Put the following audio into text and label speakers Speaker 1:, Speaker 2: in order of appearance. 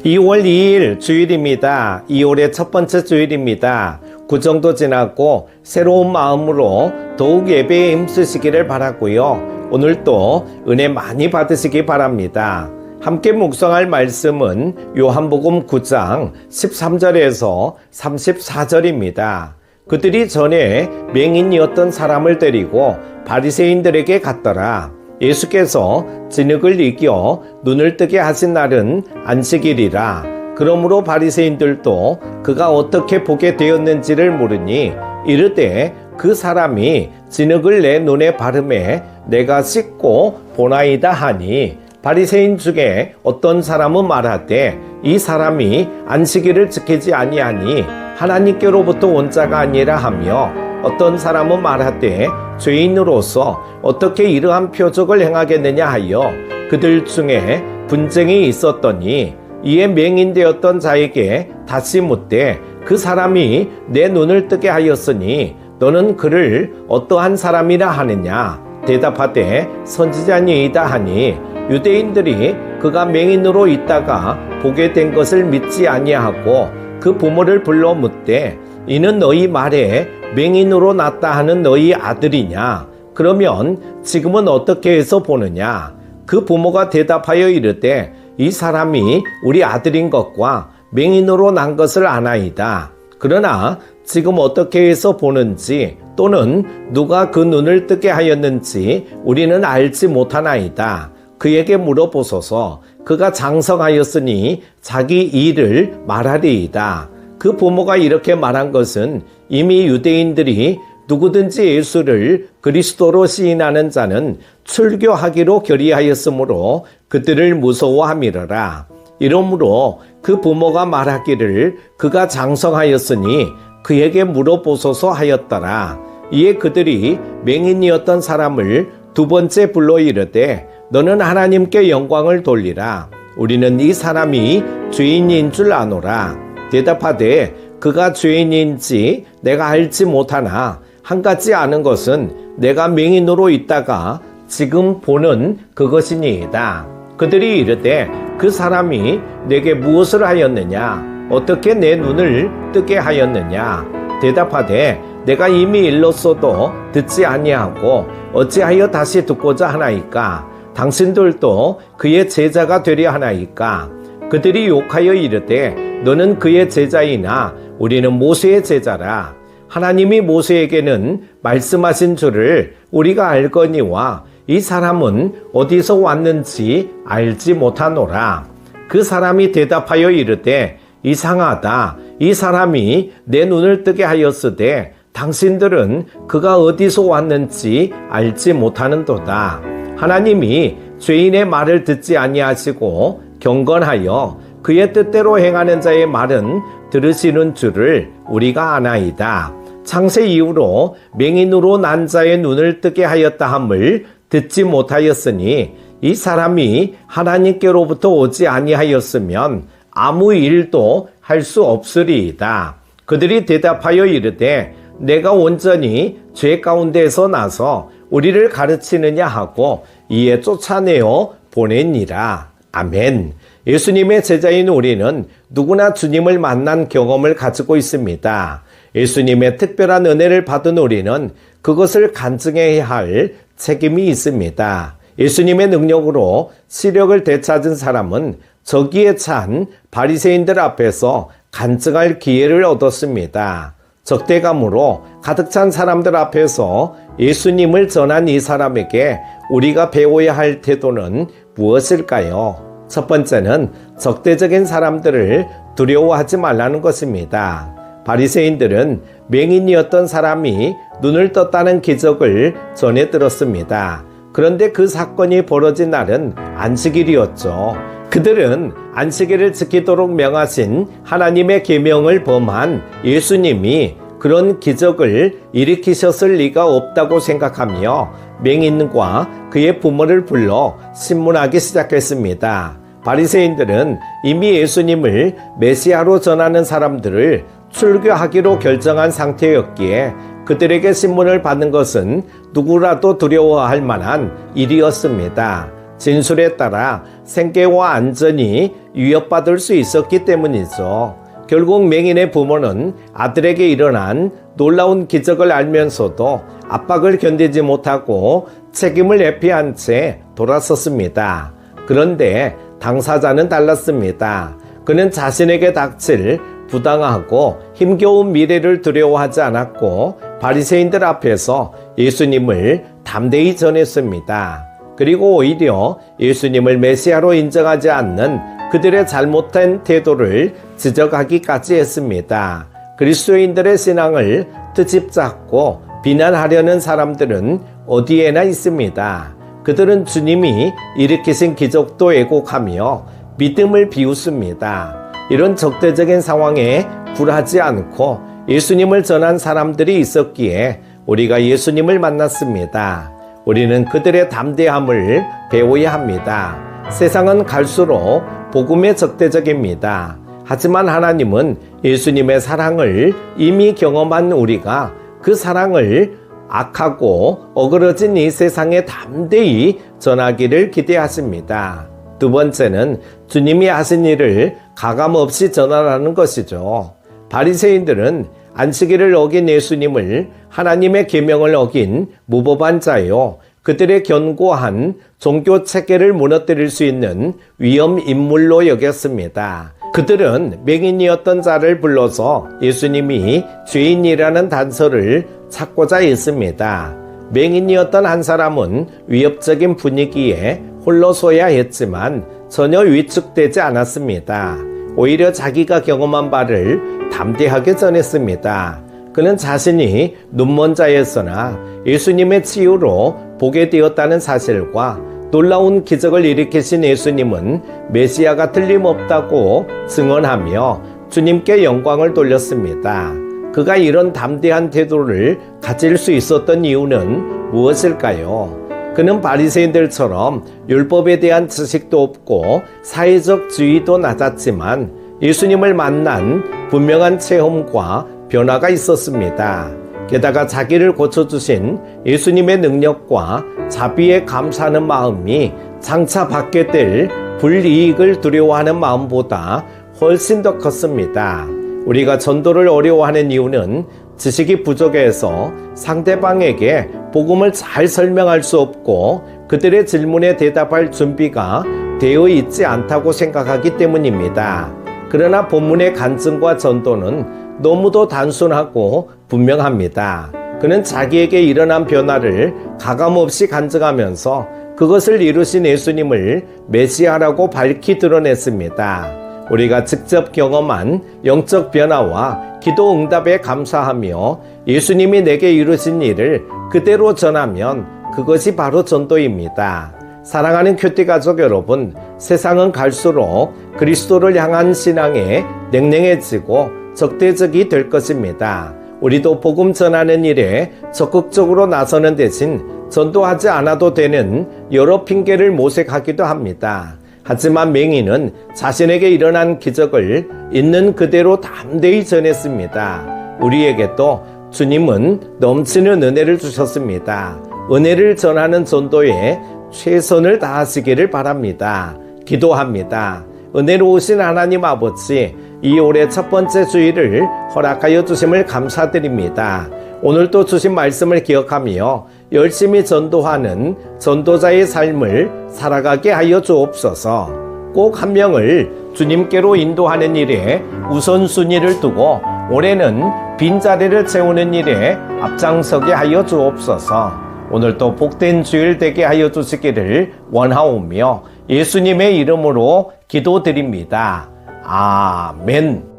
Speaker 1: 2월 2일 주일입니다. 2월의 첫 번째 주일입니다. 구정도 지났고 새로운 마음으로 더욱 예배에 힘쓰시기를 바라고요. 오늘도 은혜 많이 받으시기 바랍니다. 함께 묵상할 말씀은 요한복음 9장 13절에서 34절입니다. 그들이 전에 맹인이었던 사람을 데리고 바리새인들에게 갔더라. 예수께서 진흙을 이겨 눈을 뜨게 하신 날은 안식일이라. 그러므로 바리새인들도 그가 어떻게 보게 되었는지를 모르니 이르되 그 사람이 진흙을 내 눈에 바르매 내가 씻고 보나이다 하니, 바리새인 중에 어떤 사람은 말하되 이 사람이 안식일을 지키지 아니하니 하나님께로부터 온 자가 아니라 하며, 어떤 사람은 말하되 죄인으로서 어떻게 이러한 표적을 행하겠느냐 하여 그들 중에 분쟁이 있었더니, 이에 맹인되었던 자에게 다시 묻되 그 사람이 내 눈을 뜨게 하였으니 너는 그를 어떠한 사람이라 하느냐. 대답하되 선지자니이다 하니, 유대인들이 그가 맹인으로 있다가 보게 된 것을 믿지 아니하고 그 부모를 불러 묻되 이는 너희 말에 맹인으로 났다 하는 너희 아들이냐? 그러면 지금은 어떻게 해서 보느냐? 그 부모가 대답하여 이르되 이 사람이 우리 아들인 것과 맹인으로 난 것을 아나이다. 그러나 지금 어떻게 해서 보는지 또는 누가 그 눈을 뜨게 하였는지 우리는 알지 못하나이다. 그에게 물어보소서. 그가 장성하였으니 자기 일을 말하리이다. 그 부모가 이렇게 말한 것은 이미 유대인들이 누구든지 예수를 그리스도로 시인하는 자는 출교하기로 결의하였으므로 그들을 무서워함이러라. 이러므로 그 부모가 말하기를 그가 장성하였으니 그에게 물어보소서 하였더라. 이에 그들이 맹인이었던 사람을 두 번째 불러 이르되 너는 하나님께 영광을 돌리라. 우리는 이 사람이 죄인인 줄 아노라. 대답하되 그가 죄인인지 내가 알지 못하나 한 가지 아는 것은 내가 맹인으로 있다가 지금 보는 그것이니이다. 그들이 이르되 그 사람이 내게 무엇을 하였느냐? 어떻게 내 눈을 뜨게 하였느냐? 대답하되 내가 이미 일렀어도 듣지 아니하고 어찌하여 다시 듣고자 하나이까? 당신들도 그의 제자가 되려 하나이까? 그들이 욕하여 이르되 너는 그의 제자이나 우리는 모세의 제자라. 하나님이 모세에게는 말씀하신 줄을 우리가 알거니와 이 사람은 어디서 왔는지 알지 못하노라. 그 사람이 대답하여 이르되 이상하다. 이 사람이 내 눈을 뜨게 하였으되 당신들은 그가 어디서 왔는지 알지 못하는도다. 하나님이 죄인의 말을 듣지 아니하시고 경건하여 그의 뜻대로 행하는 자의 말은 들으시는 줄을 우리가 아나이다. 창세 이후로 맹인으로 난 자의 눈을 뜨게 하였다 함을 듣지 못하였으니 이 사람이 하나님께로부터 오지 아니하였으면 아무 일도 할 수 없으리이다. 그들이 대답하여 이르되 내가 온전히 죄 가운데에서 나서 우리를 가르치느냐 하고 이에 쫓아내어 보내니라. 아멘. 예수님의 제자인 우리는 누구나 주님을 만난 경험을 가지고 있습니다. 예수님의 특별한 은혜를 받은 우리는 그것을 간증해야 할 책임이 있습니다. 예수님의 능력으로 시력을 되찾은 사람은 저기에 찬 바리새인들 앞에서 간증할 기회를 얻었습니다. 적대감으로 가득 찬 사람들 앞에서 예수님을 전한 이 사람에게 우리가 배워야 할 태도는 무엇일까요? 첫 번째는 적대적인 사람들을 두려워하지 말라는 것입니다. 바리새인들은 맹인이었던 사람이 눈을 떴다는 기적을 전해 들었습니다. 그런데 그 사건이 벌어진 날은 안식일이었죠. 그들은 안식일을 지키도록 명하신 하나님의 계명을 범한 예수님이 그런 기적을 일으키셨을 리가 없다고 생각하며 맹인과 그의 부모를 불러 신문하기 시작했습니다. 바리새인들은 이미 예수님을 메시아로 전하는 사람들을 출교하기로 결정한 상태였기에 그들에게 신문을 받는 것은 누구라도 두려워할 만한 일이었습니다. 진술에 따라 생계와 안전이 위협받을 수 있었기 때문이죠. 결국 맹인의 부모는 아들에게 일어난 놀라운 기적을 알면서도 압박을 견디지 못하고 책임을 회피한 채 돌아섰습니다. 그런데 당사자는 달랐습니다. 그는 자신에게 닥칠 부당하고 힘겨운 미래를 두려워하지 않았고 바리새인들 앞에서 예수님을 담대히 전했습니다. 그리고 오히려 예수님을 메시아로 인정하지 않는 그들의 잘못된 태도를 지적하기까지 했습니다. 그리스도인들의 신앙을 트집잡고 비난하려는 사람들은 어디에나 있습니다. 그들은 주님이 일으키신 기적도 왜곡하며 믿음을 비웃습니다. 이런 적대적인 상황에 굴하지 않고 예수님을 전한 사람들이 있었기에 우리가 예수님을 만났습니다. 우리는 그들의 담대함을 배워야 합니다. 세상은 갈수록 복음에 적대적입니다. 하지만 하나님은 예수님의 사랑을 이미 경험한 우리가 그 사랑을 악하고 어그러진 이 세상에 담대히 전하기를 기대하십니다. 두 번째는 주님이 하신 일을 가감없이 전하라는 것이죠. 바리새인들은 안식일을 어긴 예수님을 하나님의 계명을 어긴 무법한 자요, 그들의 견고한 종교 체계를 무너뜨릴 수 있는 위험 인물로 여겼습니다. 그들은 맹인이었던 자를 불러서 예수님이 죄인이라는 단서를 찾고자 했습니다. 맹인이었던 한 사람은 위협적인 분위기에 홀로 서야 했지만 전혀 위축되지 않았습니다. 오히려 자기가 경험한 바를 담대하게 전했습니다. 그는 자신이 눈먼 자였으나 예수님의 치유로 보게 되었다는 사실과 놀라운 기적을 일으키신 예수님은 메시아가 틀림없다고 증언하며 주님께 영광을 돌렸습니다. 그가 이런 담대한 태도를 가질 수 있었던 이유는 무엇일까요? 그는 바리새인들처럼 율법에 대한 지식도 없고 사회적 지위도 낮았지만 예수님을 만난 분명한 체험과 변화가 있었습니다. 게다가 자기를 고쳐주신 예수님의 능력과 자비에 감사하는 마음이 장차 받게 될 불이익을 두려워하는 마음보다 훨씬 더 컸습니다. 우리가 전도를 어려워하는 이유는 지식이 부족해서 상대방에게 복음을 잘 설명할 수 없고 그들의 질문에 대답할 준비가 되어 있지 않다고 생각하기 때문입니다. 그러나 본문의 간증과 전도는 너무도 단순하고 분명합니다. 그는 자기에게 일어난 변화를 가감없이 간증하면서 그것을 이루신 예수님을 메시아라고 밝히 드러냈습니다. 우리가 직접 경험한 영적 변화와 기도 응답에 감사하며 예수님이 내게 이루신 일을 그대로 전하면 그것이 바로 전도입니다. 사랑하는 큐티 가족 여러분, 세상은 갈수록 그리스도를 향한 신앙에 냉랭해지고 적대적이 될 것입니다. 우리도 복음 전하는 일에 적극적으로 나서는 대신 전도하지 않아도 되는 여러 핑계를 모색하기도 합니다. 하지만 맹인은 자신에게 일어난 기적을 있는 그대로 담대히 전했습니다. 우리에게도 주님은 넘치는 은혜를 주셨습니다. 은혜를 전하는 전도에 최선을 다하시기를 바랍니다. 기도합니다. 은혜로우신 하나님 아버지, 이 올해 첫 번째 주일을 허락하여 주심을 감사드립니다. 오늘도 주신 말씀을 기억하며 열심히 전도하는 전도자의 삶을 살아가게 하여 주옵소서. 꼭 한 명을 주님께로 인도하는 일에 우선순위를 두고 올해는 빈자리를 채우는 일에 앞장서게 하여 주옵소서. 오늘도 복된 주일 되게 하여 주시기를 원하오며 예수님의 이름으로 기도드립니다. 아멘.